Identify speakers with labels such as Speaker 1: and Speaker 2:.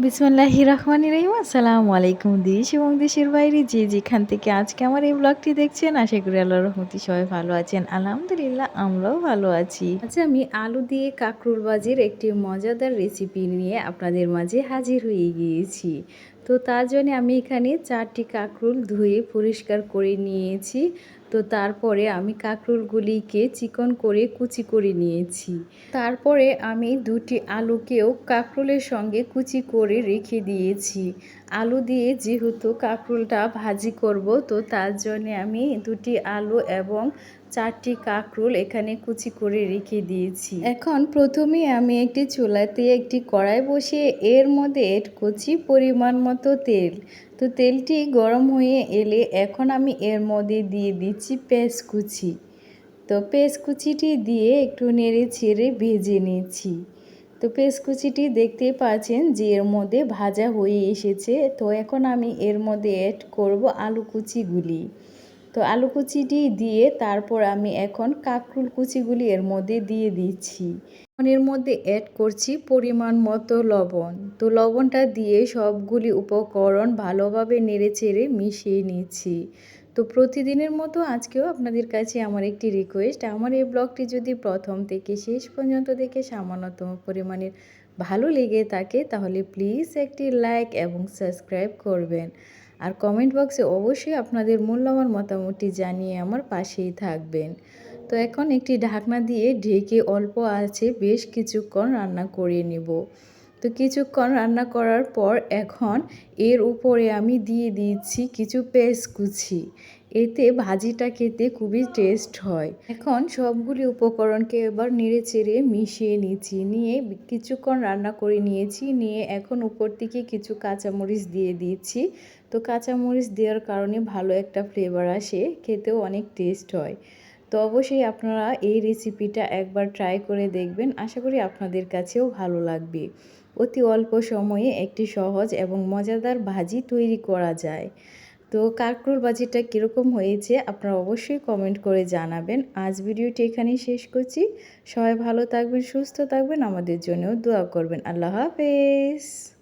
Speaker 1: বিসমিল্লাহির রহমানির রহিম। আসসালামু আলাইকুম দেশ এবং দেশের বাইরে যে যেখান থেকে আজকে আমার এই ব্লগটি দেখছেন, আশা করি আল্লাহর রহমতে সবাই ভালো আছেন। আলহামদুলিল্লাহ আমরাও ভালো আছি। আচ্ছা, আমি আলু দিয়ে কাঁকরোল ভাজির একটি মজাদার রেসিপি নিয়ে আপনাদের মাঝে হাজির হয়ে গিয়েছি। তো তার জন্য আমি এখানে 4টি কাঁকরোল ধুয়ে পরিষ্কার করে নিয়েছি। তো তারপরে আমি কাঁকরোলগুলিকে চিকন করে কুচি করে নিয়েছি। তারপরে আমি 2টি আলুকেও কাঁকরোলের সঙ্গে কুচি করে রেখে দিয়েছি। আলু দিয়ে যেহেতু কাঁকরোলটা ভাজি করব, তো তার জন্যে আমি 2টি আলু এবং 4টি কাঁকরোল এখানে কুচি করে রেখে দিয়েছি। এখন প্রথমে আমি একটি চুলাতে একটি কড়াই বসিয়ে এর মধ্যে এড করছি পরিমাণ মতো তেল। তো তেলটি গরম হয়ে এলে এখন আমি এর মধ্যে দিয়ে দিচ্ছি পেঁয়াজ কুচি। তো পেঁয়াজ কুচিটি দিয়ে একটু নেড়ে ছেড়ে ভেজে নিচ্ছি। তো পেঁয়াজ কুচিটি দেখতেই পাচ্ছেন যে এর মধ্যে ভাজা হয়ে এসেছে। তো এখন আমি এর মধ্যে অ্যাড করব আলু কুচিগুলি। তো আলু কুচিটি দিয়ে তারপর আমি এখন কাঁকরোল কুচিগুলি এর মধ্যে দিয়ে দিচ্ছি। এর মধ্যে অ্যাড করছি পরিমাণ মতো লবণ। তো লবণটা দিয়ে সবগুলি উপকরণ ভালোভাবে নেড়েচেড়ে মিশিয়ে নিচ্ছি। তো প্রতিদিনের মতো আজকেও আপনাদের কাছে আমার একটি রিকোয়েস্ট, আমার এই ব্লগটি যদি প্রথম থেকে শেষ পর্যন্ত দেখে সামান্যতম পরিমাণের ভালো লেগে থাকে তাহলে প্লিজ একটি লাইক এবং সাবস্ক্রাইব করবেন। আর কমেন্ট বক্সে অবশ্যই আপনাদের মূল্যবান মতামতটি জানিয়ে আমার পাশেই থাকবেন। তো এখন একটি ঢাকনা দিয়ে ঢেকে অল্প আঁচে বেশ কিছুক্ষণ রান্না করে নেব। তো কিছুক্ষণ রান্না করার পর এখন এর উপরে আমি দিয়ে দিচ্ছি কিছু পেঁয়াজ কুচি। এতে ভাজিটা খেতে খুবই টেস্ট হয়। এখন সবগুলি উপকরণকে এবার নেড়ে চেড়ে মিশিয়ে নিচ্ছি। নিয়ে কিছুক্ষণ রান্না করে নিয়েছি। নিয়ে এখন উপর থেকে কিছু কাঁচামরিচ দিয়ে দিচ্ছি। তো কাঁচামরিচ দেওয়ার কারণে ভালো একটা ফ্লেভার আসে, খেতেও অনেক টেস্ট হয়। তো অবশ্যই আপনারা এই রেসিপিটা একবার ট্রাই করে দেখবেন, আশা করি আপনাদের কাছেও ভালো লাগবে। অতি অল্প সময়ে একটি সহজ এবং মজাদার ভাজি তৈরি করা যায়। তো কাঁকরোল ভাজিটা কীরকম হয়েছে আপনারা অবশ্যই কমেন্ট করে জানাবেন। আজ ভিডিওটি এখানেই শেষ করছি। সবাই ভালো থাকবেন, সুস্থ থাকবেন, আমাদের জন্যও দোয়া করবেন। আল্লাহ হাফেজ।